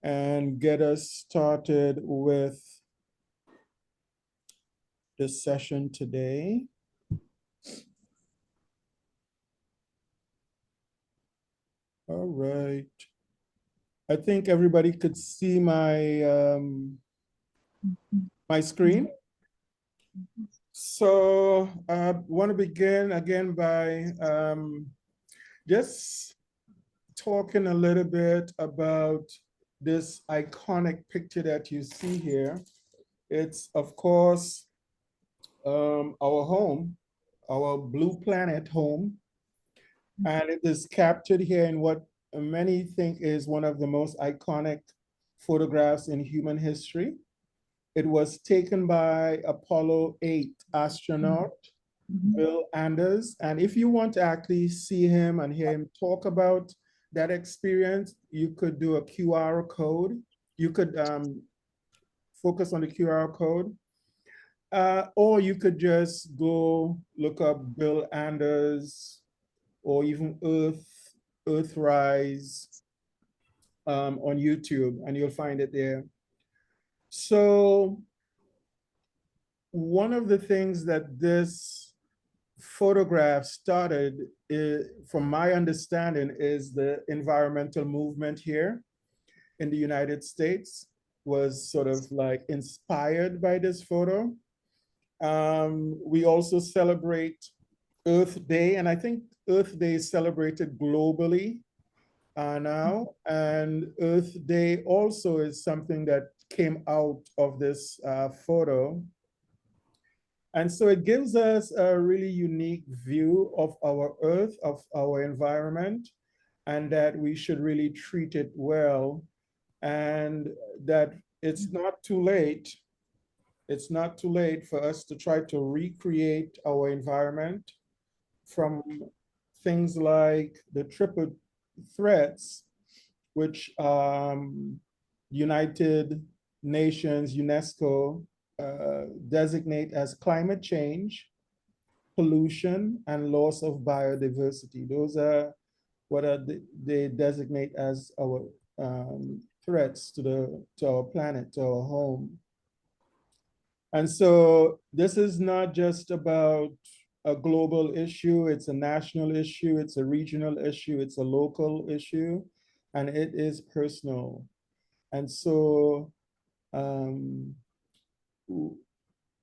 and get us started with the session today. All right. I think everybody could see my screen. So I want to begin again by just talking a little bit about this iconic picture that you see here. It's, of course, our home, our blue planet home. And it is captured here in what many think is one of the most iconic photographs in human history. It was taken by Apollo 8 astronaut Bill Anders. And if you want to actually see him and hear him talk about that experience, you could do a QR code. You could focus on the QR code. Or you could just go look up Bill Anders or even Earthrise on YouTube, and you'll find it there. So one of the things that this photograph started, from my understanding, is the environmental movement here in the United States was sort of like inspired by this photo. We also celebrate Earth Day, and I think Earth Day is celebrated globally now. And Earth Day also is something that came out of this photo. And so it gives us a really unique view of our Earth, of our environment, and that we should really treat it well, and that it's not too late. It's not too late for us to try to recreate our environment from things like the triple threats, which United Nations, UNESCO, designate as climate change, pollution, and loss of biodiversity. Those are what they designate as our threats to our planet, to our home. And so this is not just about a global issue, it's a national issue, it's a regional issue, it's a local issue, and it is personal. And so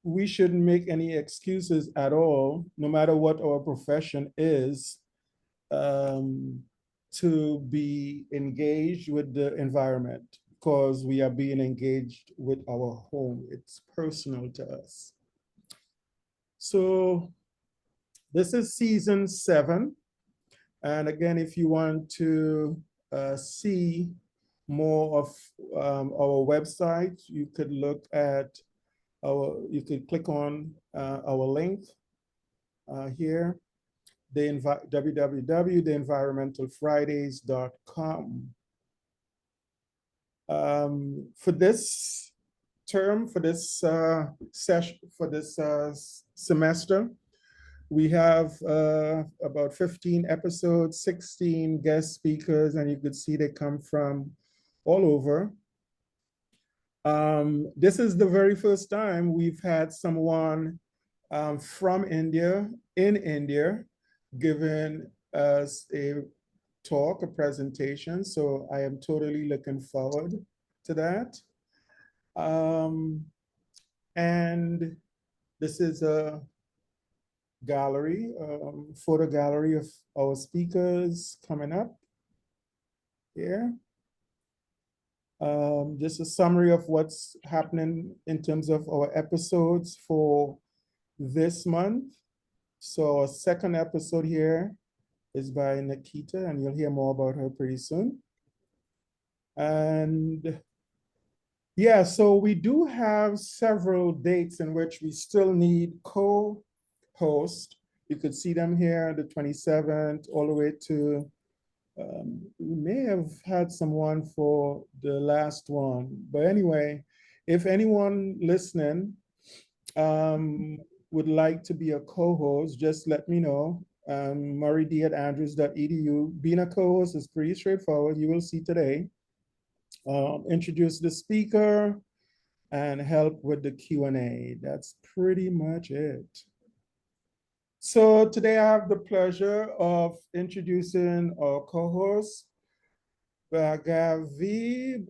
we shouldn't make any excuses at all, no matter what our profession is, to be engaged with the environment, because we are being engaged with our home. It's personal to us. So this is season 7. And again, if you want to see more of our website, you could look at you could click on our link here, www.theenvironmentalfridays.com. For this term, for this session, for this semester, we have about 15 episodes, 16 guest speakers, and you could see they come from all over. This is the very first time we've had someone from India, in India, giving us a talk, a presentation. So I am totally looking forward to that. And this is a gallery, photo gallery of our speakers coming up here. Just a summary of what's happening in terms of our episodes for this month. So our second episode here is by Nikitha, and you'll hear more about her pretty soon. And yeah, so we do have several dates in which we still need co-host. You could see them here, the 27th, all the way to, we may have had someone for the last one. But anyway, if anyone listening would like to be a co-host, just let me know. murrayD@andrews.edu. Being a co-host is pretty straightforward. You will see today. introduce the speaker, and help with the Q&A. That's pretty much it. So today I have the pleasure of introducing our co-host, Bagavi.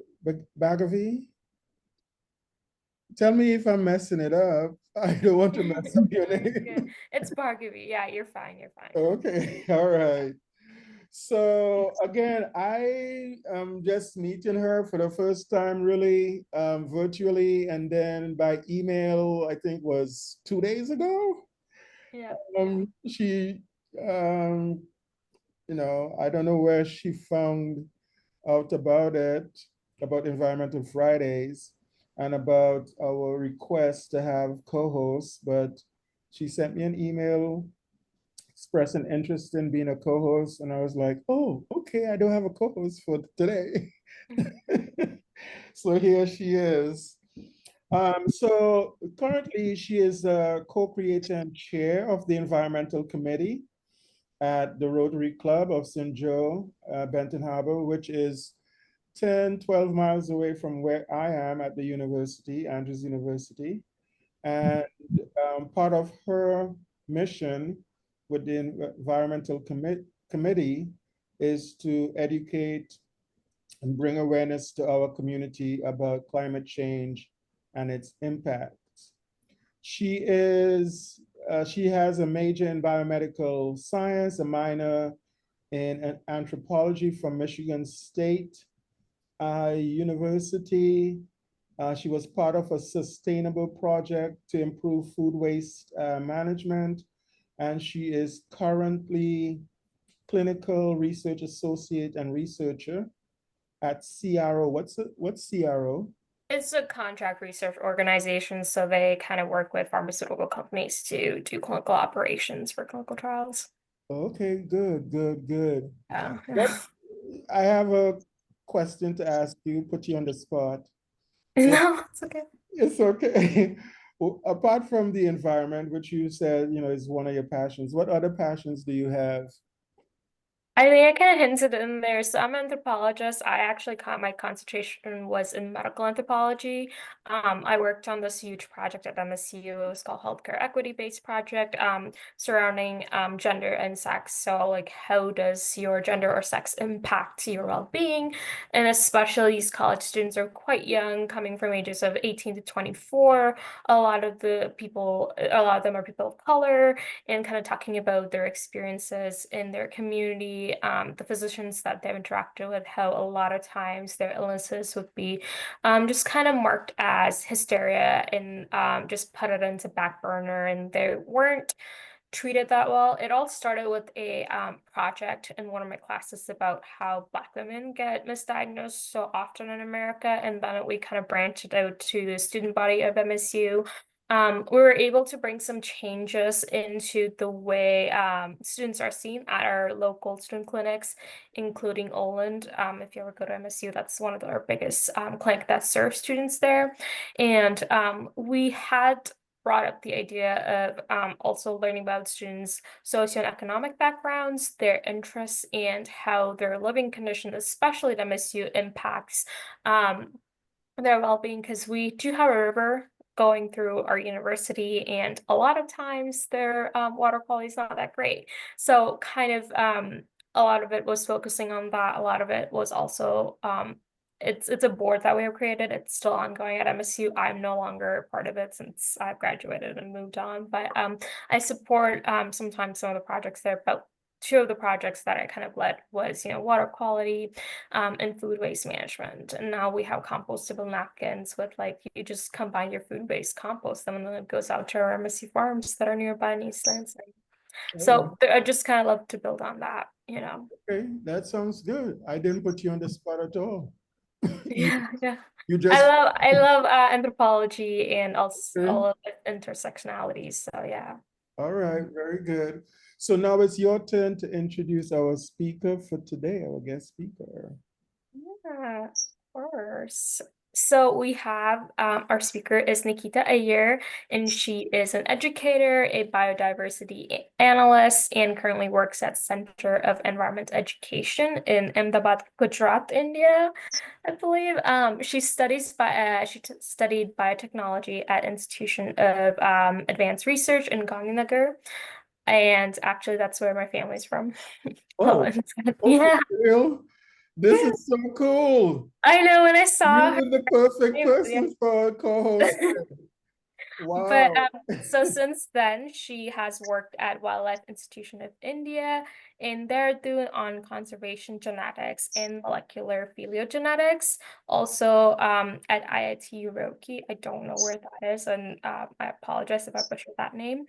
Tell me if I'm messing it up. I don't want to mess up your No, you're good. name. It's Bargavy. Yeah, you're fine. You're fine. Okay, all right. So again, I am just meeting her for the first time, really, virtually, and then by email, I think was 2 days ago. Yeah. She, I don't know where she found out about it, about Environmental Fridays, and about our request to have co-hosts, but she sent me an email expressing interest in being a co-host, and I was like, oh, okay, I don't have a co-host for today. So here she is. So currently she is a co-creator and chair of the environmental committee at the Rotary Club of St. Joe, Benton Harbor, which is 10, 12 miles away from where I am at the university, Andrews University. And part of her mission with the environmental committee is to educate and bring awareness to our community about climate change and its impacts. She has a major in biomedical science, a minor in anthropology from Michigan State University. She was part of a sustainable project to improve food waste management, and she is currently clinical research associate and researcher at CRO. What's CRO? It's a contract research organization, so they kind of work with pharmaceutical companies to do clinical operations for clinical trials. Okay, good, good, good. Yeah. What I have a question to ask you, put you on the spot. What No, it's okay. it's okay. Well, apart from the environment, which you said, is one of your passions, what other passions do you have? I think I kind of hinted in there. So I'm an anthropologist. I actually caught my concentration was in medical anthropology. I worked on this huge project at MSU. It was called Healthcare Equity Based Project, surrounding gender and sex. So like, how does your gender or sex impact your well-being? And especially these college students are quite young, coming from ages of 18 to 24. A lot of them are people of color, and kind of talking about their experiences in their community, the physicians that they've interacted with, how a lot of times their illnesses would be just kind of marked as hysteria and just put it into back burner, and they weren't treated that well. It all started with a project in one of my classes about how Black women get misdiagnosed so often in America, and then we kind of branched it out to the student body of MSU. We were able to bring some changes into the way students are seen at our local student clinics, including Oland. If you ever go to MSU, that's one of our biggest clinic that serves students there. And we had brought up the idea of also learning about students' socioeconomic backgrounds, their interests, and how their living condition, especially at MSU, impacts their well-being, because we do have a river going through our university, and a lot of times their water quality is not that great. So kind of a lot of it was focusing on that. A lot of it was also it's a board that we have created. It's still ongoing at MSU. I'm no longer part of it since I've graduated and moved on, but I support sometimes some of the projects there. But two of the projects that I kind of led was, water quality and food waste management. And now we have compostable napkins with, like, you just combine your food waste, compost them, and then it goes out to our MSC farms that are nearby in East Lansing. Oh, So I just kind of love to build on that. okay, that sounds good. I didn't put you on the spot at all. You, Yeah, yeah. you I just, love I love anthropology and also okay. all of its intersectionalities. So yeah. All right, very good. So now it's your turn to introduce our speaker for today, our guest speaker. Yeah, of course. So we have our speaker is Nikitha Iyer, and she is an educator, a biodiversity analyst, and currently works at Center of Environment Education in Ahmedabad, Gujarat, India, I believe. She studied biotechnology at Institution of Advanced Research in Gandhinagar, and actually that's where my family's from. Oh, for Yeah, real? This is so cool. I know when I saw her. You're the perfect Yeah. person for a co-host. But Wow. so since then, she has worked at Wildlife Institution of India in Dehradun on conservation genetics and molecular phylogenetics. Also at IIT Roorkee. I don't know where that is, and I apologize if I butchered that name.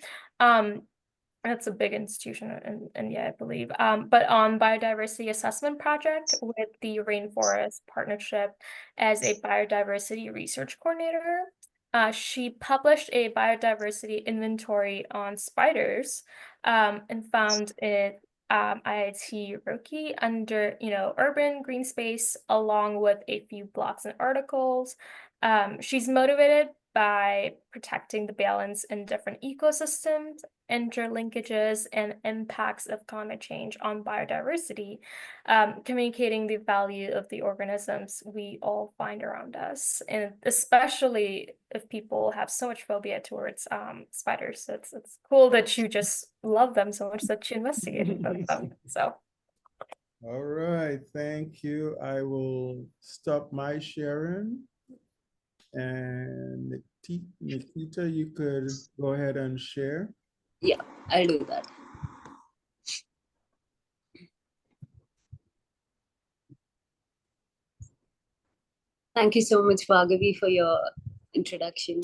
That's a big institution in India, I believe. But on biodiversity assessment project with the Rainforest Partnership as a biodiversity research coordinator. She published a biodiversity inventory on spiders and found it IIT Roorkee under, urban green space, along with a few blogs and articles. She's motivated by protecting the balance in different ecosystems, interlinkages, and impacts of climate change on biodiversity, communicating the value of the organisms we all find around us, and especially if people have so much phobia towards spiders. So it's cool that you just love them so much that you investigated them. So. All right, thank you. I will stop my sharing. And Nikita, you could go ahead and share. Yeah, I'll do that. Thank you so much, Bhargavi, for your introduction.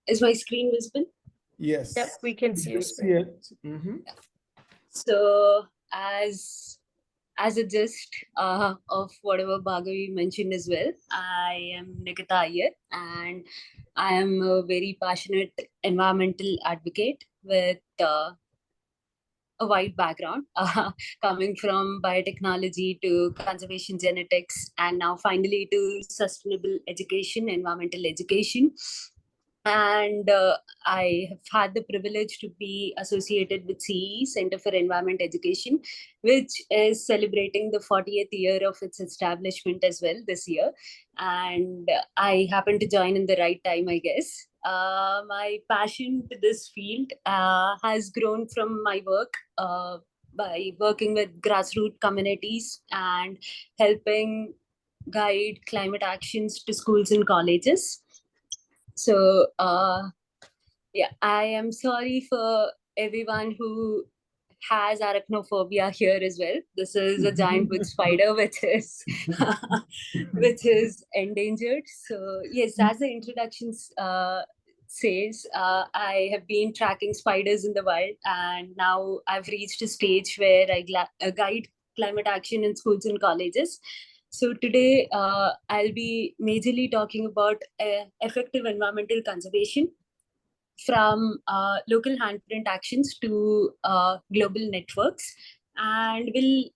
Is my screen visible? Yes. Yep, we can see your See screen. it. Mm-hmm. So as a gist of whatever Bhargavi mentioned as well, I am Nikitha Iyer, and I am a very passionate environmental advocate with a wide background, coming from biotechnology to conservation genetics, and now finally to sustainable education, environmental education. And I have had the privilege to be associated with CE, Center for Environment Education, which is celebrating the 40th year of its establishment as well this year. And I happened to join in the right time, I guess. My passion to this field has grown from my work by working with grassroots communities and helping guide climate actions to schools and colleges. So, yeah, I am sorry for everyone who has arachnophobia here as well. This is a giant wood spider, which is which is endangered. So yes, as the introduction says, I have been tracking spiders in the wild, and now I've reached a stage where I guide climate action in schools and colleges. So today, I'll be majorly talking about effective environmental conservation, from local handprint actions to global networks. And we'll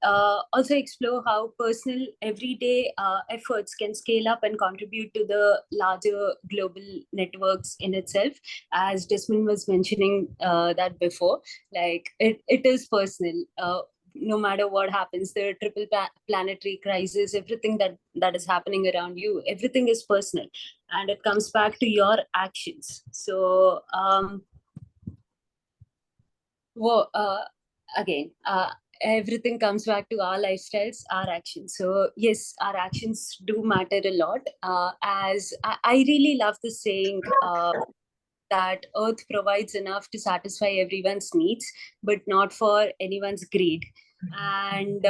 also explore how personal everyday efforts can scale up and contribute to the larger global networks in itself. As Desmond was mentioning that before, like it is personal. No matter what happens, the triple planetary crisis, everything that is happening around you, everything is personal, and it comes back to your actions. So again, everything comes back to our lifestyles, our actions. So yes, our actions do matter a lot. As I really love the saying that Earth provides enough to satisfy everyone's needs, but not for anyone's greed. And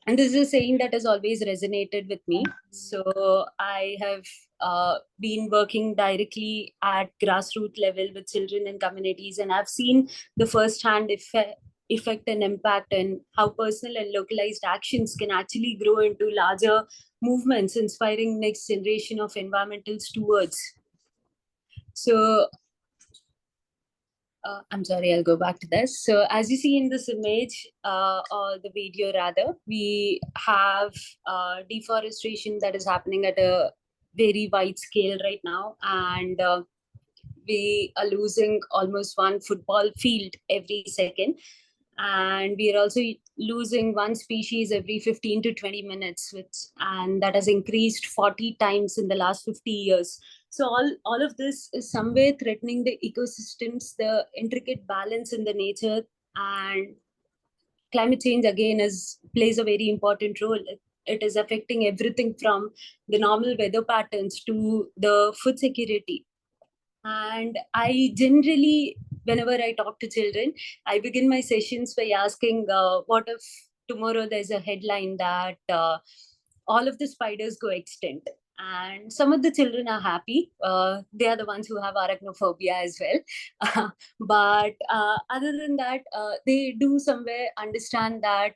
this is a saying that has always resonated with me. So I have been working directly at grassroots level with children and communities, and I've seen the first-hand effect and impact, and how personal and localized actions can actually grow into larger movements, inspiring next generation of environmental stewards. So I'm sorry, I'll go back to this. So as you see in this image, or the video rather, we have deforestation that is happening at a very wide scale right now. And we are losing almost one football field every second. And we are also losing one species every 15 to 20 minutes, and that has increased 40 times in the last 50 years. So all of this is somewhere threatening the ecosystems, the intricate balance in the nature. And climate change again plays a very important role. It is affecting everything from the normal weather patterns to the food security. And I generally, whenever I talk to children, I begin my sessions by asking, what if tomorrow there's a headline that all of the spiders go extinct? And some of the children are happy. They are the ones who have arachnophobia as well. But other than that, they do somewhere understand that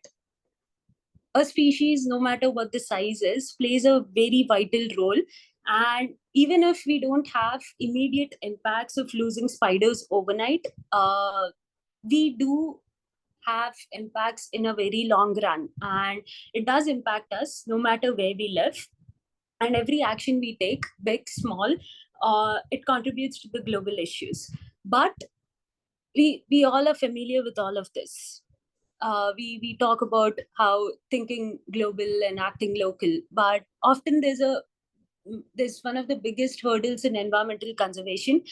a species, no matter what the size is, plays a very vital role. And even if we don't have immediate impacts of losing spiders overnight, we do have impacts in a very long run. And it does impact us no matter where we live. And every action we take, big, small, it contributes to the global issues. But we all are familiar with all of this. We talk about how thinking global and acting local, but often there's one of the biggest hurdles in environmental conservation.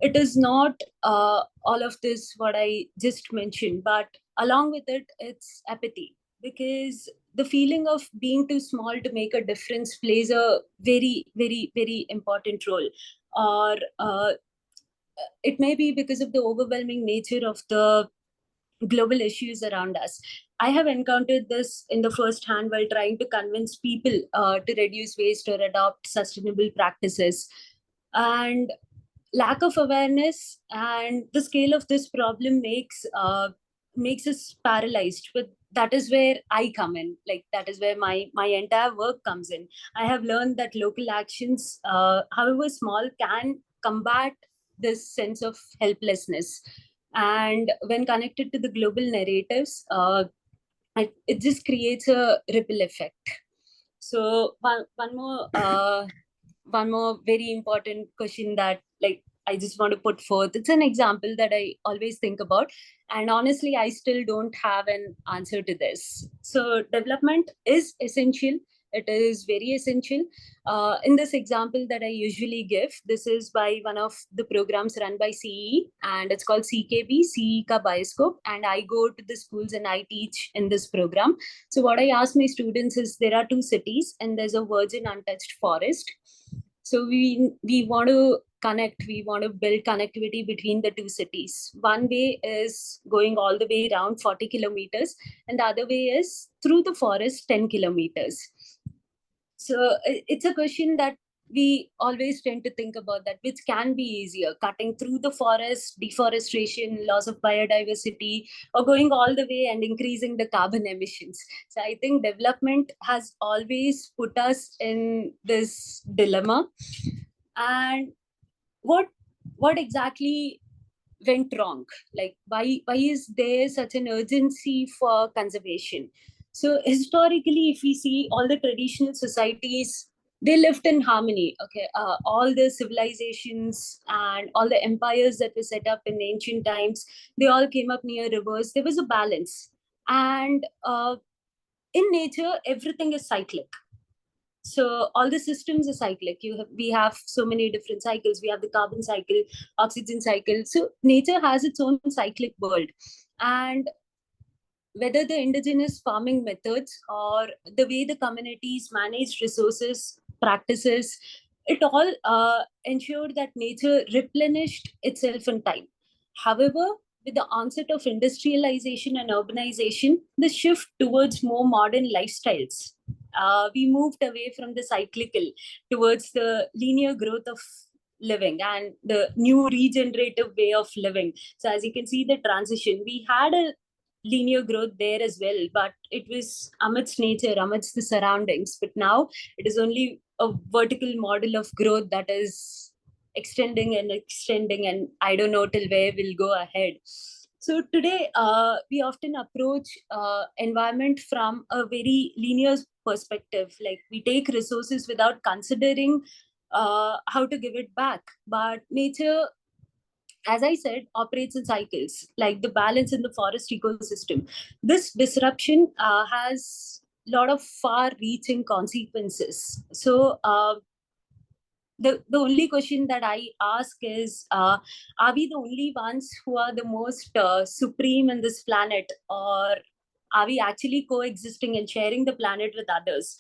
It is not all of this what I just mentioned, but along with it, it's apathy, because the feeling of being too small to make a difference plays a very, very, very important role. Or it may be because of the overwhelming nature of the global issues around us. I have encountered this in the first hand while trying to convince people to reduce waste or adopt sustainable practices. And lack of awareness and the scale of this problem makes us paralyzed. But that is where I come in. Like, that is where my entire work comes in. I have learned that local actions, however small, can combat this sense of helplessness. And when connected to the global narratives, it just creates a ripple effect. So one more very important question that, like, I just want to put forth. It's an example that I always think about, and honestly, I still don't have an answer to this. So development is essential. It is very essential. In this example that I usually give, this is by one of the programs run by CE, and it's called CKB, CE Ka Bioscope. And I go to the schools and I teach in this program. So what I ask my students is, there are two cities and there's a virgin untouched forest. So we want to connect, we want to build connectivity between the two cities. One way is going all the way around 40 kilometers, and the other way is through the forest 10 kilometers. So it's a question that we always tend to think about, that which can be easier, cutting through the forest, deforestation, loss of biodiversity, or going all the way and increasing the carbon emissions. So I think development has always put us in this dilemma. And what exactly went wrong? Like, why is there such an urgency for conservation? So historically, if we see all the traditional societies, they lived in harmony. Okay, all the civilizations and all the empires that were set up in ancient times, they all came up near rivers. There was a balance. And in nature, everything is cyclic. So all the systems are cyclic. We have so many different cycles. We have the carbon cycle, oxygen cycle. So nature has its own cyclic world. And whether the indigenous farming methods or the way the communities manage resources, practices, it all ensured that nature replenished itself in time. However, with the onset of industrialization and urbanization, the shift towards more modern lifestyles, we moved away from the cyclical towards the linear growth of living and the new regenerative way of living. So as you can see the transition, we had a linear growth there as well, but it was amidst nature, amidst the surroundings. But now it is only a vertical model of growth that is extending and extending, and I don't know till where we'll go ahead. So today, we often approach environment from a very linear perspective. Like we take resources without considering how to give it back. But nature, as I said, operates in cycles, like the balance in the forest ecosystem. This disruption has a lot of far-reaching consequences. So the only question that I ask is, are we the only ones who are the most supreme in this planet, or are we actually coexisting and sharing the planet with others?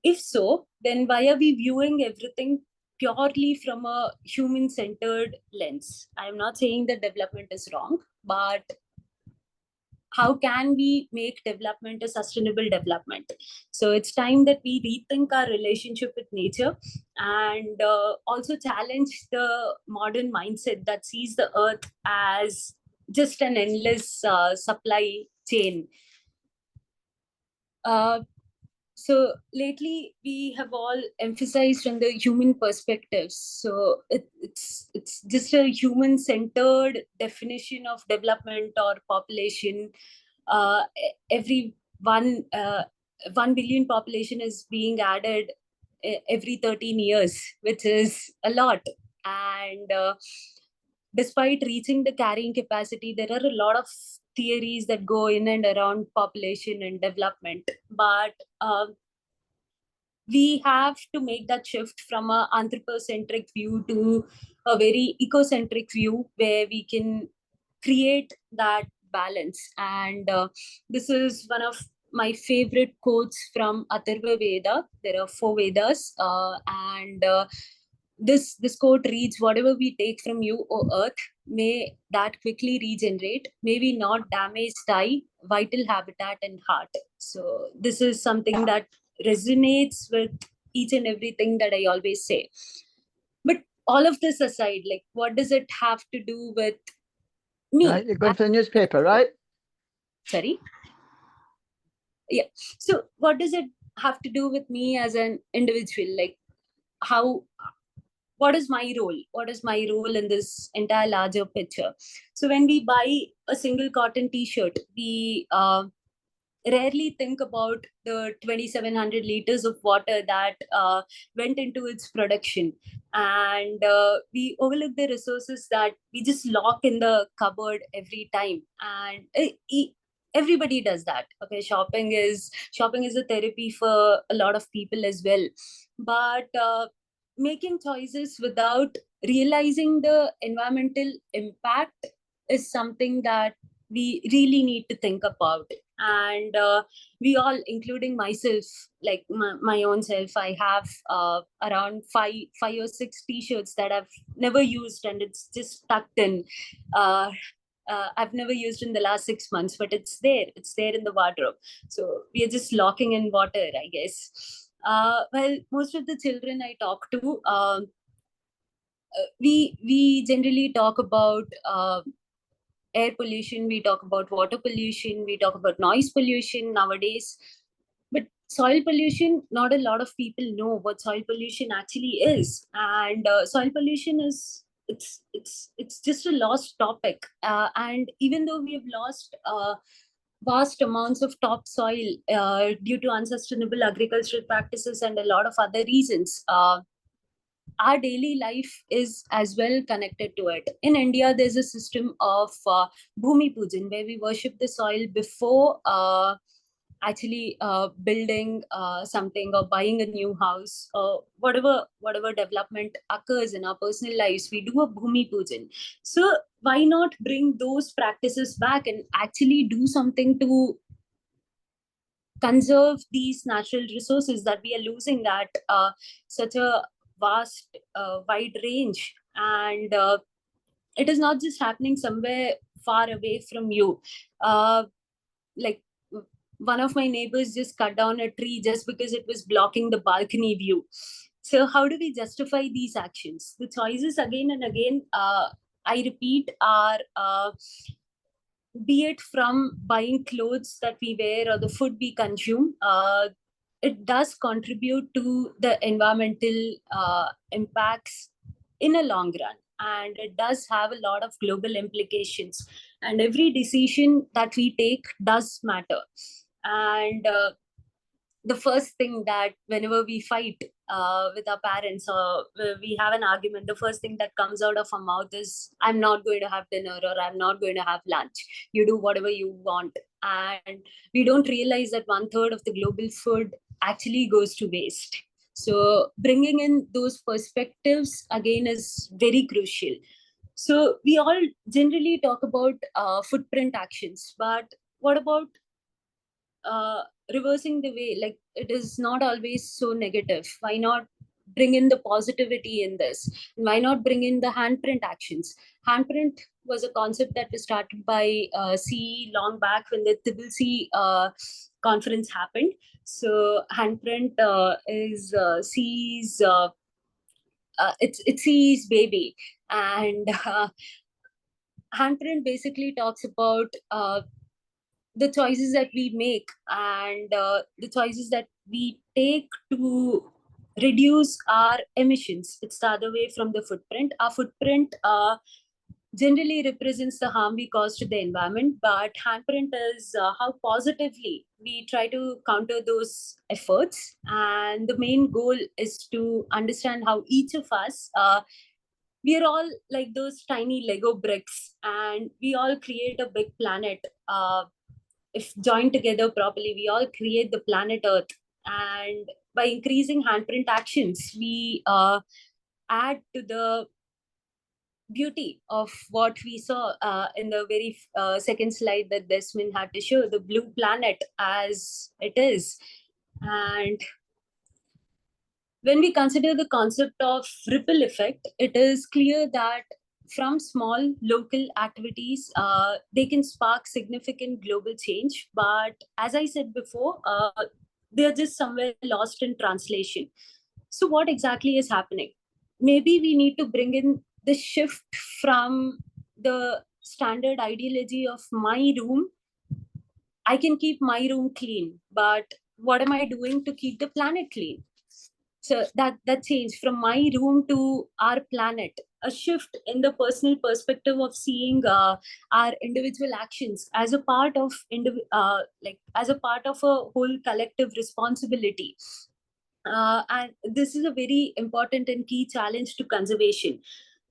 If so, then why are we viewing everything purely from a human-centered lens? I'm not saying that development is wrong, but how can we make development a sustainable development? So it's time that we rethink our relationship with nature, and also challenge the modern mindset that sees the earth as just an endless supply chain. So lately we have all emphasized on the human perspectives. So it's just a human-centered definition of development or population. Every 1 billion population is being added every 13 years, which is a lot. And despite reaching the carrying capacity, there are a lot of theories that go in and around population and development. But we have to make that shift from an anthropocentric view to a very ecocentric view, where we can create that balance. And this is one of my favorite quotes from Atharva Veda. There are 4 Vedas, and this quote reads, "Whatever we take from you, O Earth, may that quickly regenerate. May we not damage thy vital habitat and heart." So this is something that resonates with each and everything that I always say. But all of this aside, like, what does it have to do with me? You're going for the newspaper, right? Sorry? Yeah. So what does it have to do with me as an individual? Like, what is my role? What is my role in this entire larger picture? So when we buy a single cotton t-shirt, we rarely think about the 2,700 liters of water that went into its production. And we overlook the resources that we just lock in the cupboard every time. And everybody does that. Okay, shopping is a therapy for a lot of people as well. But making choices without realizing the environmental impact is something that we really need to think about. And we all, including myself, like my own self, I have around five or six t-shirts that I've never used, and it's just tucked in. I've never used in the last 6 months, but it's there in the wardrobe. So we are just locking in water, I guess. Well, most of the children I talk to, we generally talk about air pollution, we talk about water pollution, we talk about noise pollution nowadays. But soil pollution, not a lot of people know what soil pollution actually is. And soil pollution is, it's just a lost topic. And even though we have lost vast amounts of topsoil due to unsustainable agricultural practices and a lot of other reasons, our daily life is as well connected to it. In India, there's a system of Bhumi Pujan, where we worship the soil before actually building something or buying a new house, or whatever development occurs in our personal lives. We do a Bhumi Pujan. So why not bring those practices back and actually do something to conserve these natural resources that we are losing at such a vast, wide range? And it is not just happening somewhere far away from you. Like, one of my neighbors just cut down a tree just because it was blocking the balcony view. So how do we justify these actions? The choices again and again, I repeat, are be it from buying clothes that we wear or the food we consume, it does contribute to the environmental impacts in a long run, and it does have a lot of global implications, and every decision that we take does matter. And the first thing that whenever we fight with our parents, or we have an argument, the first thing that comes out of our mouth is, I'm not going to have dinner, or I'm not going to have lunch. You do whatever you want. And we don't realize that 1/3 of the global food actually goes to waste. So bringing in those perspectives again is very crucial. So we all generally talk about footprint actions, but what about reversing the way? Like, it is not always so negative. Why not bring in the positivity in this? Why not bring in the handprint actions? Handprint was a concept that was started by CE long back when the CCC conference happened. So handprint is CE's it's CE's baby, and handprint basically talks about the choices that we make, and the choices that we take to reduce our emissions. It's the other way from the footprint. Our footprint generally represents the harm we cause to the environment, but handprint is how positively we try to counter those efforts. And the main goal is to understand how each of us, we are all like those tiny Lego bricks, and we all create a big planet. If joined together properly, we all create the planet Earth. And by increasing handprint actions, we add to the beauty of what we saw in the very second slide that Desmond had to show, the blue planet as it is. And when we consider the concept of ripple effect, it is clear that from small local activities, they can spark significant global change. But as I said before, they're just somewhere lost in translation. So what exactly is happening? Maybe we need to bring in the shift from the standard ideology of my room. I can keep my room clean, but what am I doing to keep the planet clean? So that change from my room to our planet, a shift in the personal perspective of seeing our individual actions as a part of as a part of a whole collective responsibility. And this is a very important and key challenge to conservation.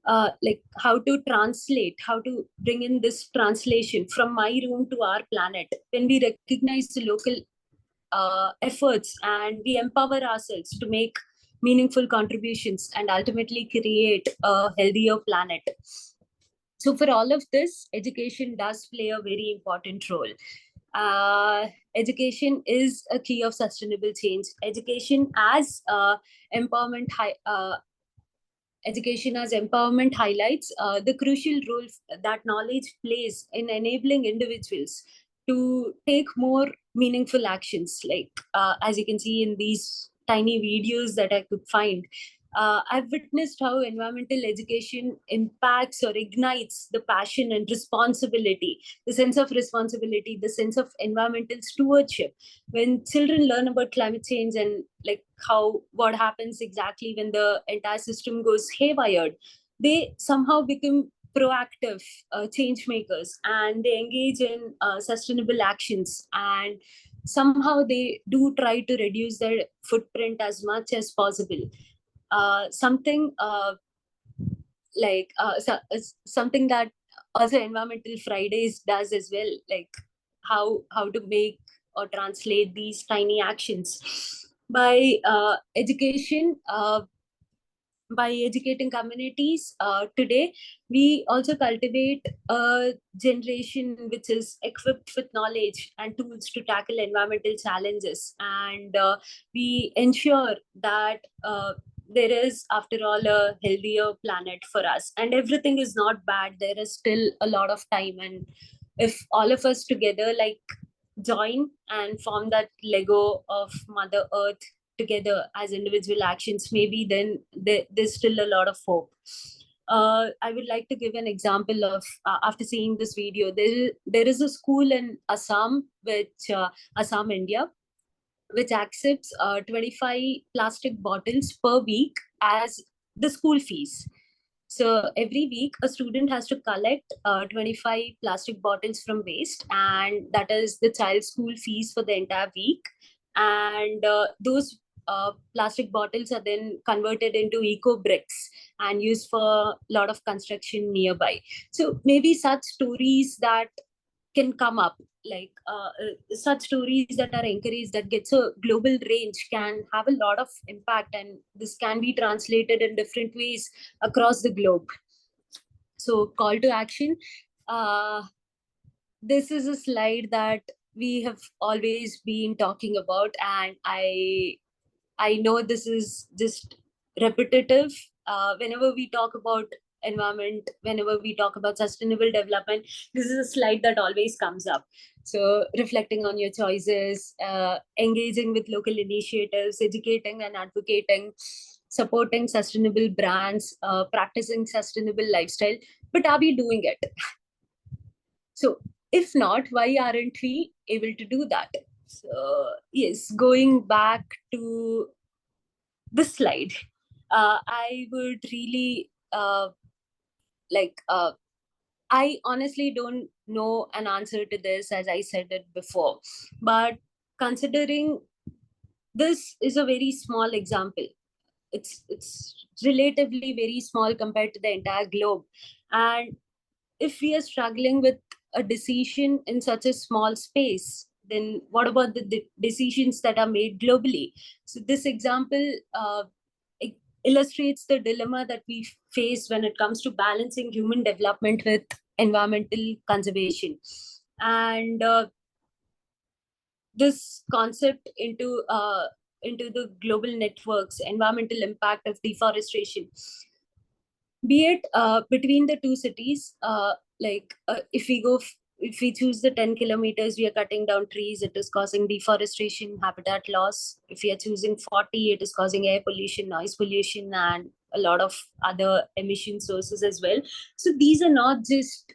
Like how to translate, how to bring in this translation from my room to our planet. When we recognize the local efforts and we empower ourselves to make meaningful contributions and ultimately create a healthier planet. So for all of this, education does play a very important role. Education is a key of sustainable change. Education as empowerment highlights the crucial role that knowledge plays in enabling individuals to take more meaningful actions. Like as you can see in these tiny videos that I could find, I've witnessed how environmental education impacts or ignites the passion and responsibility, the sense of responsibility, the sense of environmental stewardship. When children learn about climate change and like what happens exactly when the entire system goes haywire, they somehow become proactive change makers, and they engage in sustainable actions, and somehow they do try to reduce their footprint as much as possible. Something something that also Environmental Fridays does as well, like how to make or translate these tiny actions by education. By educating communities today, we also cultivate a generation which is equipped with knowledge and tools to tackle environmental challenges, and we ensure that there is, after all, a healthier planet for us. And everything is not bad, there is still a lot of time, and if all of us together like join and form that Lego of Mother Earth together as individual actions, maybe then there's still a lot of hope. I would like to give an example of after seeing this video, there is a school in Assam, Assam, India, which accepts 25 plastic bottles per week as the school fees. So every week, a student has to collect 25 plastic bottles from waste, and that is the child's school fees for the entire week. And those plastic bottles are then converted into eco bricks and used for a lot of construction nearby. So maybe such stories that can come up, like such stories that are encouraged, that gets a global range, can have a lot of impact, and this can be translated in different ways across the globe. So call to action. This is a slide that we have always been talking about, and I know this is just repetitive. Whenever we talk about environment, whenever we talk about sustainable development, this is a slide that always comes up. So reflecting on your choices, engaging with local initiatives, educating and advocating, supporting sustainable brands, practicing sustainable lifestyle. But are we doing it? So if not, why aren't we able to do that? So yes, going back to this slide, I would really I honestly don't know an answer to this, as I said it before. But considering this is a very small example, it's relatively very small compared to the entire globe. And if we are struggling with a decision in such a small space, then what about the decisions that are made globally? So this example illustrates the dilemma that we face when it comes to balancing human development with environmental conservation. And this concept into the global networks, environmental impact of deforestation, be it between the two cities, if we choose the 10 kilometers, we are cutting down trees, it is causing deforestation, habitat loss. If we are choosing 40, it is causing air pollution, noise pollution, and a lot of other emission sources as well. So these are not just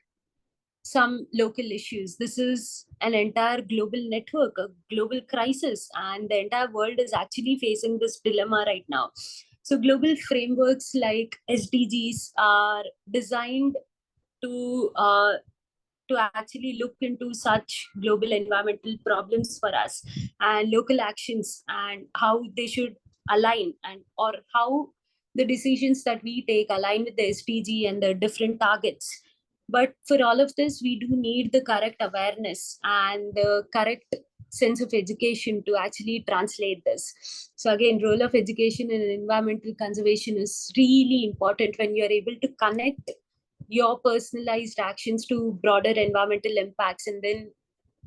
some local issues. This is an entire global network, a global crisis, and the entire world is actually facing this dilemma right now. So global frameworks like SDGs are designed to actually look into such global environmental problems for us, and local actions and how they should align, and or how the decisions that we take align with the SDG and the different targets. But for all of this, we do need the correct awareness and the correct sense of education to actually translate this. So again, role of education in environmental conservation is really important when you're able to connect your personalized actions to broader environmental impacts, and then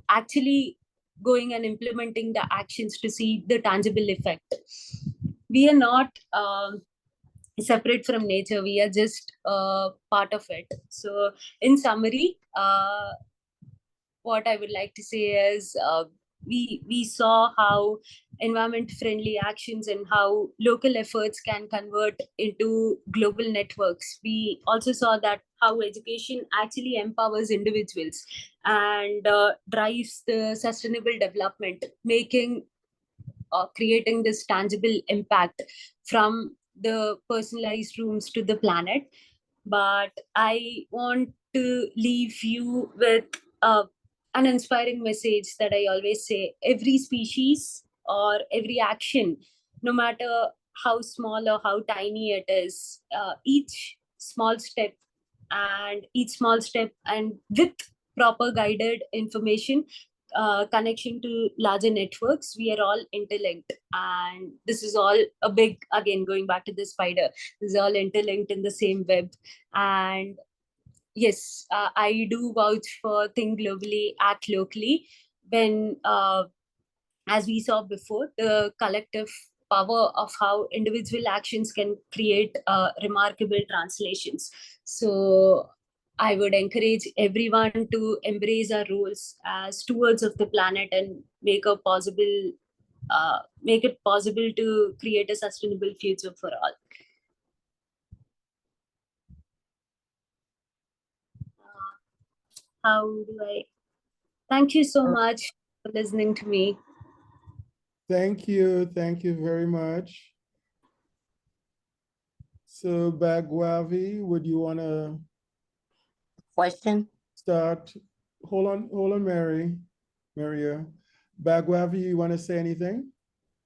actually going and implementing the actions to see the tangible effect. We are not separate from nature, we are just part of it. So in summary, what I would like to say is, we saw how environment friendly actions and how local efforts can convert into global networks. We also saw that how education actually empowers individuals and drives the sustainable development, making creating this tangible impact from the personalized rooms to the planet. But I want to leave you with an inspiring message that I always say: every species or every action, no matter how small or how tiny it is, each small step and with proper guided information, connection to larger networks, we are all interlinked. And this is all a big, again, going back to the spider, this is all interlinked in the same web. And yes, I do vouch for think globally, act locally. When as we saw before, the collective power of how individual actions can create remarkable translations. So I would encourage everyone to embrace our roles as stewards of the planet and make it possible to create a sustainable future for all. How do I? Thank you so much for listening to me. Thank you very much. So Bagwavi, would you want to Question? start? Hold on, Maria. Bagwavi, you want to say anything?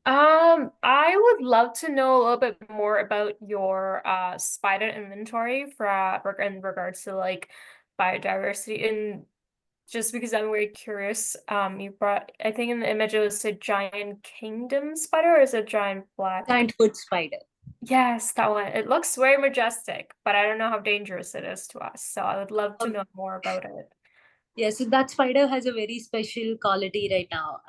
I would love to know a little bit more about your spider inventory in regards to like biodiversity, and just because I'm very curious, you brought, I think in the image it was a giant kingdom spider, or is it a giant black? Giant foot spider. Yes, that one. It looks very majestic, but I don't know how dangerous it is to us. So I would love to know more about it. Yeah, so that spider has a very special quality right now.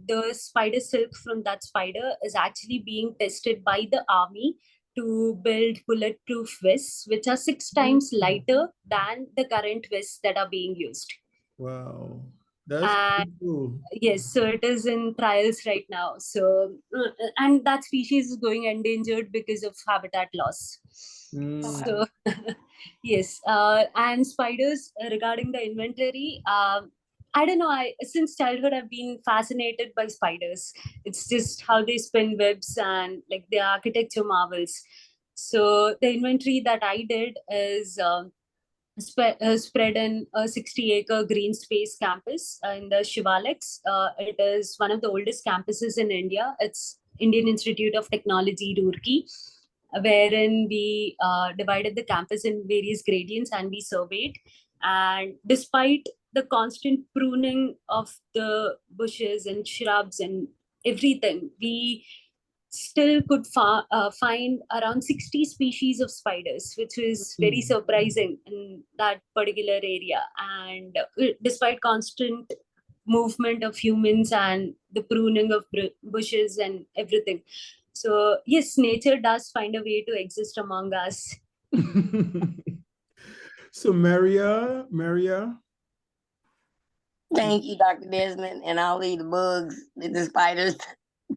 The spider silk from that spider is actually being tested by the army to build bulletproof vests, which are 6 times lighter than the current vests that are being used. Wow, that's And pretty cool. yes, so it is in trials right now. So, and that species is going endangered because of habitat loss. Mm. So, yes, and spiders regarding the inventory. I don't know. Since childhood I've been fascinated by spiders. It's just how they spin webs and like the architecture marvels. So the inventory that I did is spread in a 60-acre green space campus in the Shivalex. It is one of the oldest campuses in India. It's Indian Institute of Technology, Roorkee, wherein we divided the campus in various gradients and we surveyed. And despite the constant pruning of the bushes and shrubs and everything, we still could find around 60 species of spiders, which was very surprising in that particular area. And despite constant movement of humans and the pruning of bushes and everything. So yes, nature does find a way to exist among us. So Maria, Thank you, Dr. Desmond, and I'll leave the bugs, the spiders.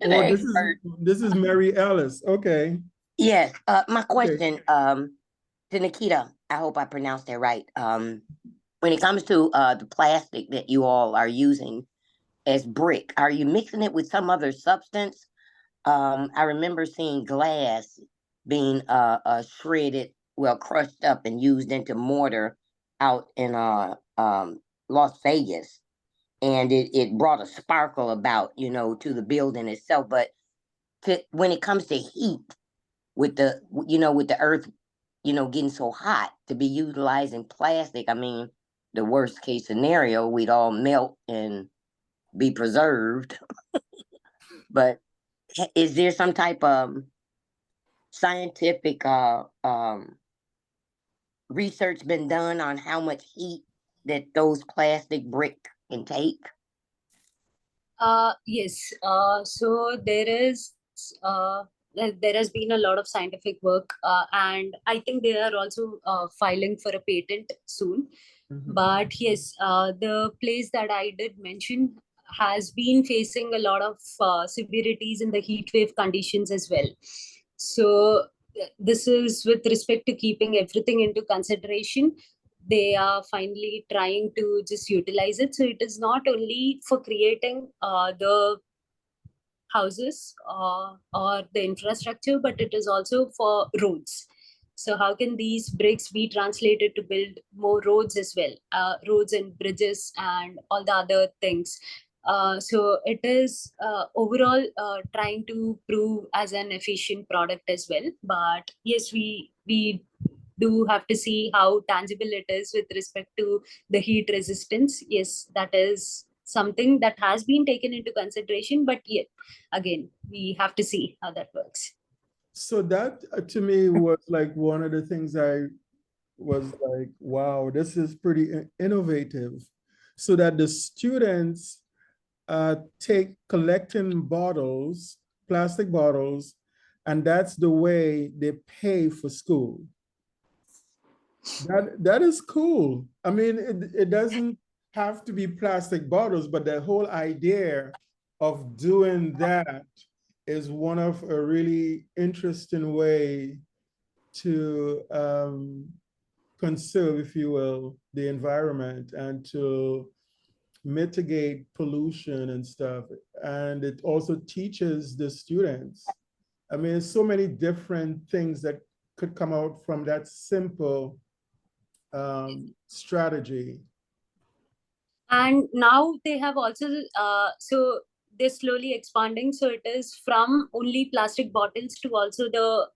to the oh, expert. this is Mary Ellis. Okay. Yes, my question to Nikita, I hope I pronounced that right. When it comes to the plastic that you all are using as brick, are you mixing it with some other substance? I remember seeing glass being shredded, well, crushed up and used into mortar out in Las Vegas. And it brought a sparkle about, to the building itself. But when it comes to heat, with the earth, getting so hot, to be utilizing plastic, I mean, the worst case scenario, we'd all melt and be preserved. But is there some type of scientific research been done on how much heat that those plastic brick can take? Yes. So there has been a lot of scientific work, and I think they are also filing for a patent soon. But yes, the place that I did mention has been facing a lot of severities in the heat wave conditions as well. So this is with respect to keeping everything into consideration. They are finally trying to just utilize it. So it is not only for creating the houses or the infrastructure, but it is also for roads. So how can these bricks be translated to build more roads as well, roads and bridges and all the other things. So it is overall trying to prove as an efficient product as well. But yes, we do have to see how tangible it is with respect to the heat resistance. Yes, that is something that has been taken into consideration, but yet again, we have to see how that works. So that to me was like one of the things I was like, wow, this is pretty innovative. So that the students take collecting bottles, plastic bottles, and that's the way they pay for school. That is cool. I mean, it doesn't have to be plastic bottles, but the whole idea of doing that is one of a really interesting way to conserve, if you will, the environment and to mitigate pollution and stuff. And it also teaches the students. I mean, so many different things that could come out from that simple strategy. And now they have also, so they're slowly expanding. So it is from only plastic bottles to also the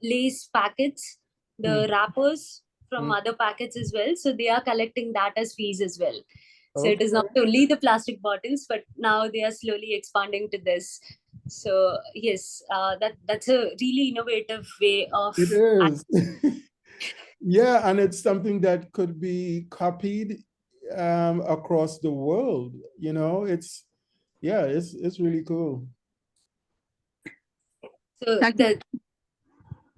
lace packets, the wrappers from other packets as well. So they are collecting that as fees as well. So it is not only the plastic bottles, but now they are slowly expanding to this. So yes, that's a really innovative way of. It is. Yeah, and it's something that could be copied across the world. You know, it's really cool. So Dr.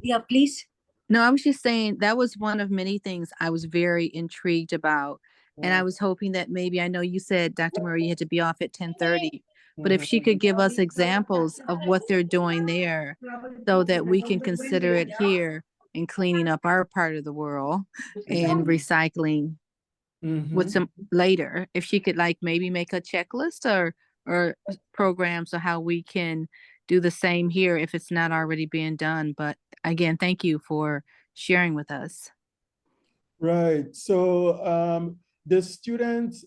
yeah, please. No, I was just saying that was one of many things I was very intrigued about. And I was hoping that maybe, I know you said, Dr. Murray, you had to be off at 10:30, but if she could give us examples of what they're doing there so that we can consider it here in cleaning up our part of the world and recycling with some later. If she could like maybe make a checklist or programs of how we can do the same here if it's not already being done. But again, thank you for sharing with us. Right. So the students,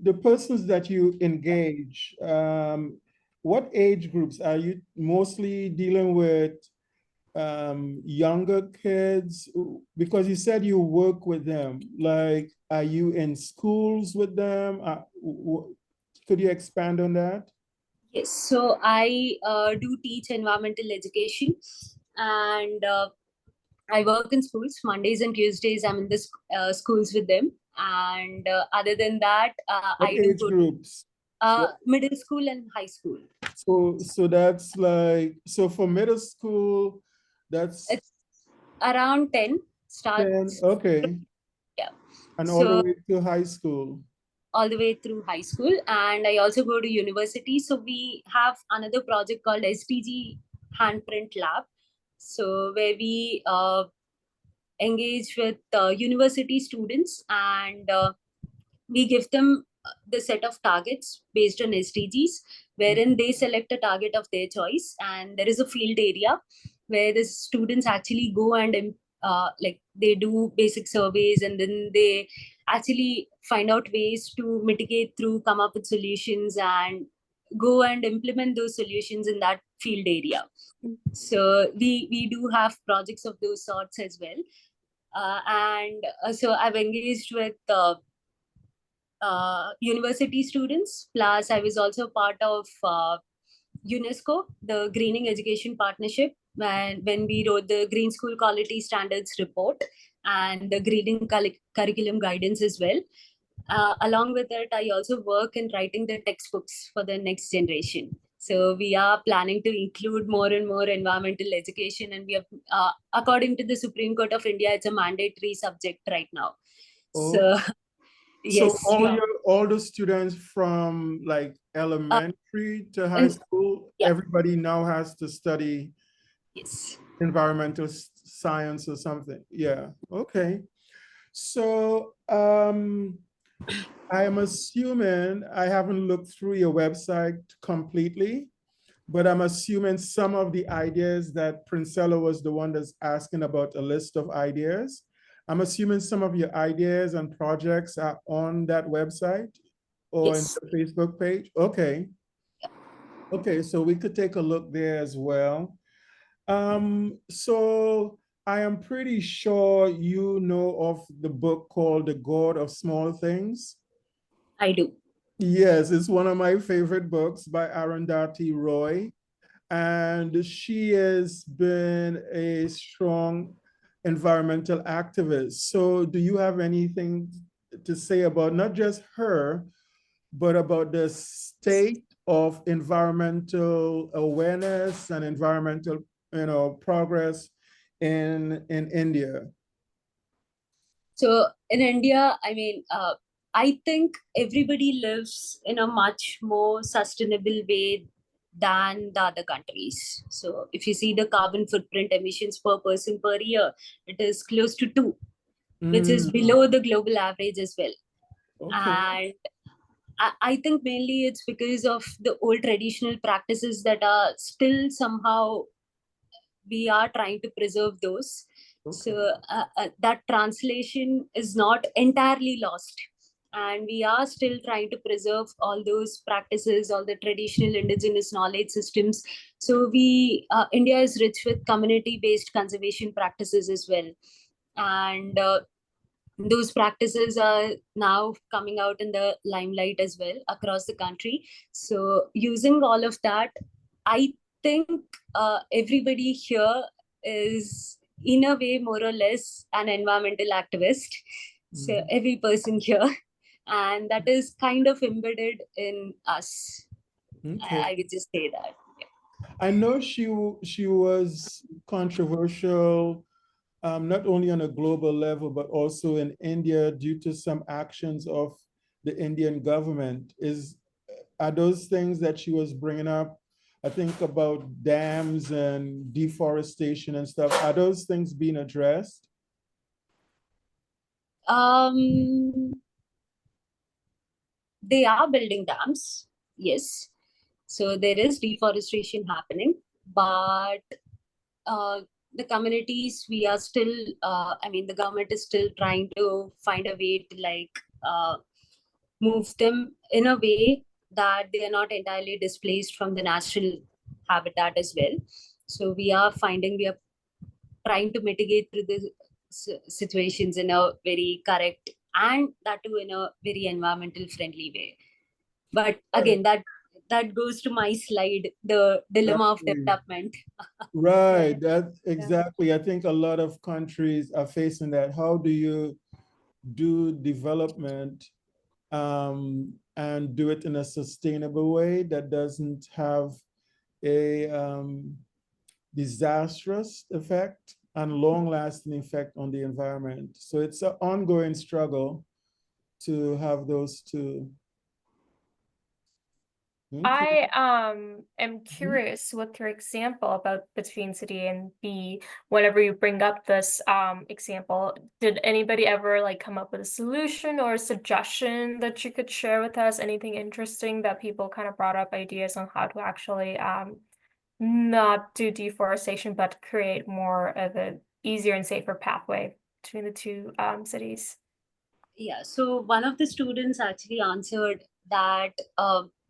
the persons that you engage, what age groups are you mostly dealing with? Younger kids? Because you said you work with them. Like, are you in schools with them? Could you expand on that? Yes, so I do teach environmental education, and I work in schools. Mondays and Tuesdays, I'm in the schools with them. And other than that, What I do age go groups? middle school and high school. So that's like, so for middle school, that's It's around 10 10, starts. okay. Yeah. And all the So way to high school. all the way through high school, and I also go to university. So we have another project called SDG Handprint Lab. So where we engage with university students, and we give them the set of targets based on SDGs, wherein they select a target of their choice, and there is a field area where the students actually go and like they do basic surveys, and then they actually find out ways to mitigate through, come up with solutions, and go and implement those solutions in that field area. So we do have projects of those sorts as well. And so I've engaged with university students. Plus, I was also part of UNESCO, the Greening Education Partnership, when we wrote the Green School Quality Standards Report and the Greening Curriculum Guidance as well. Along with that, I also work in writing the textbooks for the next generation. So we are planning to include more and more environmental education, and we have, according to the Supreme Court of India, it's a mandatory subject right now. So yes. So all the students from like elementary to high school, yeah. everybody now has to study Yes. environmental science or something. Yeah. Okay. So I am assuming, I haven't looked through your website completely, but I'm assuming some of the ideas that Princella was the one that's asking about a list of ideas. I'm assuming some of your ideas and projects are on that website or Yes. in the Facebook page. Okay. Okay, so we could take a look there as well. So I am pretty sure you know of the book called The God of Small Things. I do. Yes, it's one of my favorite books by Arundhati Roy. And she has been a strong environmental activist. So do you have anything to say about not just her, but about the state of environmental awareness and environmental, progress in India? So in India, I mean, I think everybody lives in a much more sustainable way than the other countries. So if you see the carbon footprint emissions per person per year, it is close to 2, which is below the global average as well. Okay. And I think mainly it's because of the old traditional practices that are still somehow we are trying to preserve those. Okay. So that translation is not entirely lost. And we are still trying to preserve all those practices, all the traditional indigenous knowledge systems. So India is rich with community-based conservation practices as well. And those practices are now coming out in the limelight as well across the country. So using all of that, I think everybody here is in a way more or less an environmental activist. So every person here, and that is kind of embedded in us. Okay. I would just say that. I know she was controversial, not only on a global level, but also in India due to some actions of the Indian government. Are those things that she was bringing up? I think about dams and deforestation and stuff. Are those things being addressed? They are building dams, yes. So there is deforestation happening, but the communities, we are still, the government is still trying to find a way to move them in a way that they are not entirely displaced from the natural habitat as well. So we are trying to mitigate through the situations in a very correct, and that too in a very environmental friendly way. But again, that goes to my slide, the dilemma of development. Right, that's exactly. I think a lot of countries are facing that. How do you do development and do it in a sustainable way that doesn't have a disastrous effect and long-lasting effect on the environment? So it's an ongoing struggle to have those two. I am curious with your example about between city and B. Whenever you bring up this example, did anybody ever like come up with a solution or a suggestion that you could share with us? Anything interesting that people kind of brought up ideas on how to actually not do deforestation, but create more of an easier and safer pathway between the two cities? Yeah, so one of the students actually answered that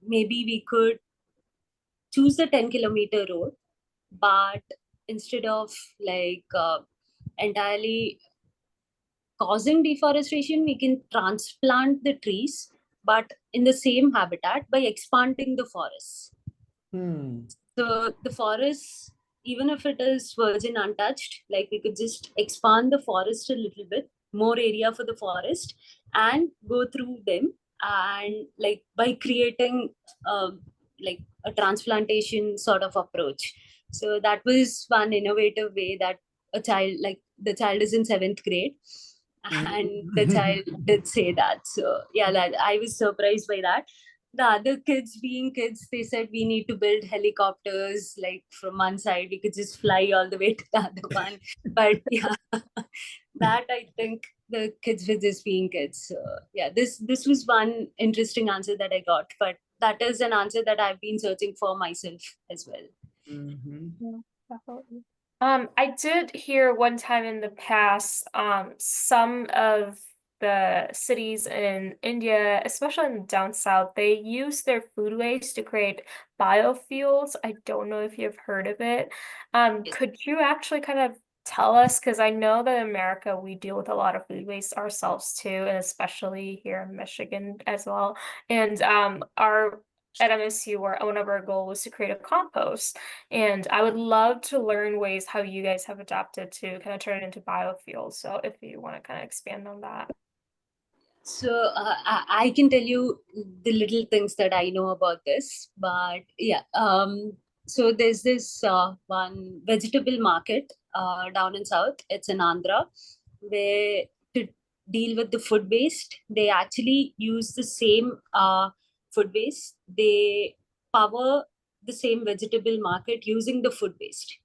maybe we could choose the 10-kilometer road, but instead of entirely causing deforestation, we can transplant the trees, but in the same habitat by expanding the forests. So the forests, even if it is virgin untouched, like we could just expand the forest a little bit, more area for the forest, and go through them, and like by creating like a transplantation sort of approach. So that was one innovative way that the child is in 7th grade, and the child did say that. So yeah, that I was surprised by that. The other kids, being kids, they said we need to build helicopters, like from one side we could just fly all the way to the other one. But yeah, that I think the kids were just being kids. So yeah, this was one interesting answer that I got, but that is an answer that I've been searching for myself as well. Definitely. I did hear one time in the past, some of the cities in India, especially in the down south, they use their food waste to create biofuels. I don't know if you've heard of it. Could you actually kind of tell us, because I know that in America we deal with a lot of food waste ourselves too, and especially here in Michigan as well. And at MSU, one of our goals was to create a compost. And I would love to learn ways how you guys have adapted to kind of turn it into biofuels. So if you want to kind of expand on that. So I can tell you the little things that I know about this, but yeah. So there's this one vegetable market down in South. It's in Andhra, where to deal with the food waste, they actually use the same food waste. They power the same vegetable market using the food waste.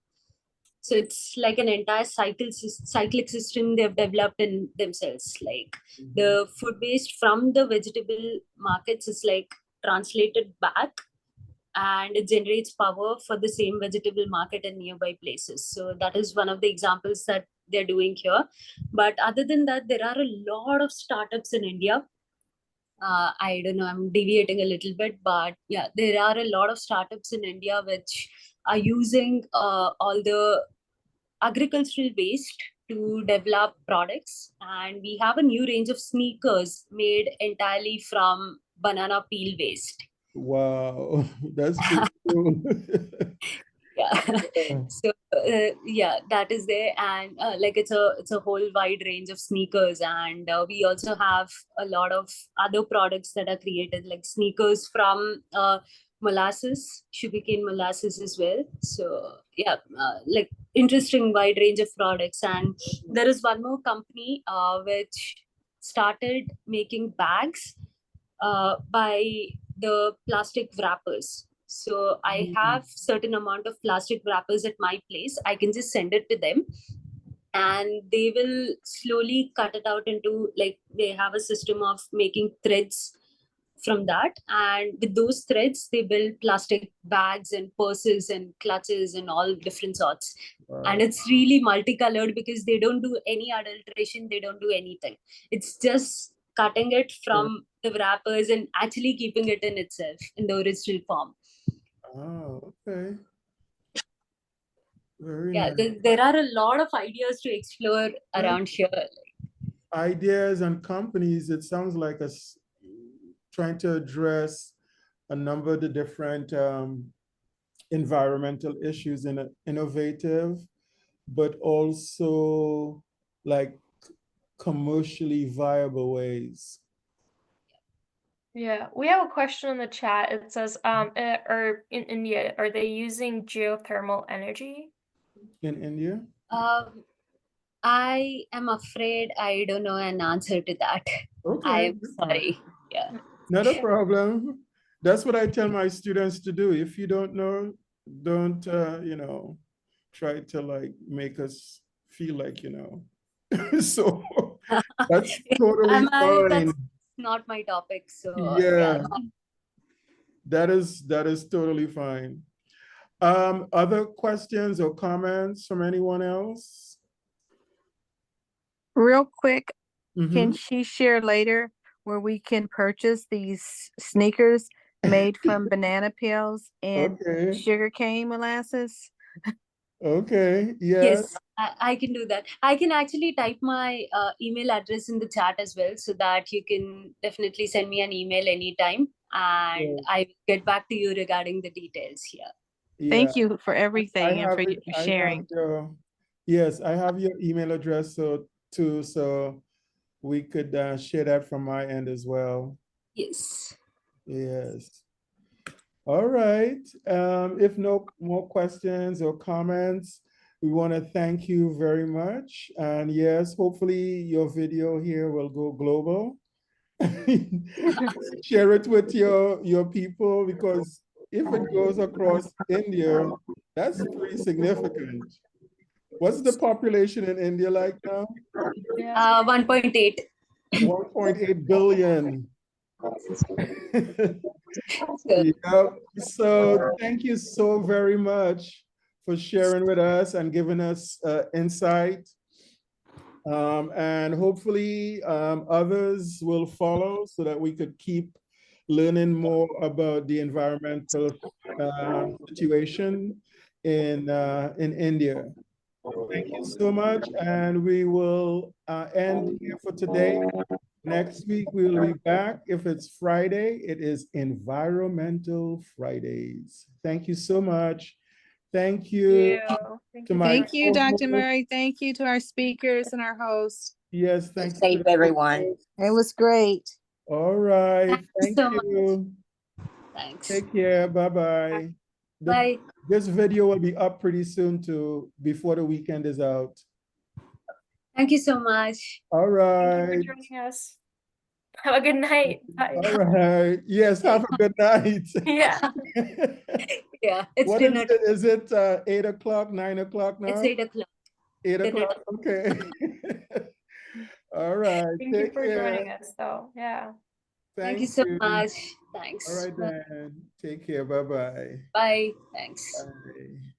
So it's like an entire cyclic system they've developed in themselves. Like the food waste from the vegetable markets is like translated back, and it generates power for the same vegetable market in nearby places. So that is one of the examples that they're doing here. But other than that, there are a lot of startups in India. I don't know, I'm deviating a little bit, but yeah, there are a lot of startups in India which are using all the agricultural waste to develop products. And we have a new range of sneakers made entirely from banana peel waste. Wow, that's pretty cool. Yeah. Yeah. So yeah, that is there. And like it's a whole wide range of sneakers. And we also have a lot of other products that are created, like sneakers from molasses, sugarcane molasses as well. So yeah, like interesting wide range of products. And there is one more company which started making bags by the plastic wrappers. So I have certain amount of plastic wrappers at my place. I can just send it to them, and they will slowly cut it out into, like, they have a system of making threads from that, and with those threads they build plastic bags and purses and clutches and all different sorts. And Wow. it's really multicolored because they don't do any adulteration, they don't do anything. It's just cutting it from the wrappers and actually keeping it in itself in the original form. Oh, okay. Very Yeah, nice. there are a lot of ideas to explore around here. Ideas and companies, it sounds like us trying to address a number of the different environmental issues in innovative, but also like commercially viable ways. Yeah, we have a question in the chat. It says, or in India, are they using geothermal energy? In India? I am afraid I don't know an answer to that. Okay. I'm sorry. Yeah. Not a problem. That's what I tell my students to do. If you don't know, don't, try to like make us feel like, So that's totally fine. That's not my topic. So Yeah, that is totally fine. Other questions or comments from anyone else? Real quick, Mhm. can she share later where we can purchase these sneakers made from banana peels and Okay, sugarcane molasses? okay, yes, yes. I can do that. I can actually type my email address in the chat as well, so that you can definitely send me an email anytime, and Yeah. I will get back to you regarding the details here. Yeah, Thank you for everything and for I have sharing. yes, I have your email address too, so we could share that from my end as well. Yes. Yes. All right. If no more questions or comments, we want to thank you very much. And yes, hopefully your video here will go global. Share it with your people, because if it goes across India, that's pretty significant. What's the population in India like now? 1.8. 1.8 billion. So, Yeah. So thank you so very much for sharing with us and giving us insight. And hopefully others will follow so that we could keep learning more about the environmental situation in India. Thank you so much. And we will end here for today. Next week, we will be back. If it's Friday, it is Environmental Fridays. Thank you so much. Thank you to my Thank you, Dr. co-host. Murray. Thank you to our speakers and our hosts. Yes, Stay thank you. safe, everyone. It was great. All right. Thank Thank you so much. you. Thanks. Take care. Bye-bye. Bye. This video will be up pretty soon too, before the weekend is out. Thank you so much. All Thank you right. for joining us. Have a good night. Bye. All right. Yes, have a good night. Yeah. Yeah, it's What is dinner. it? Is it 8 o'clock, 9 o'clock now? It's 8 o'clock. 8 dinner o'clock, okay. All right, Thank you take for care. joining us, though. Yeah. Thank you Thank so you. much. All Thanks. right then. Take care. Bye-bye. Bye. Thanks. Bye.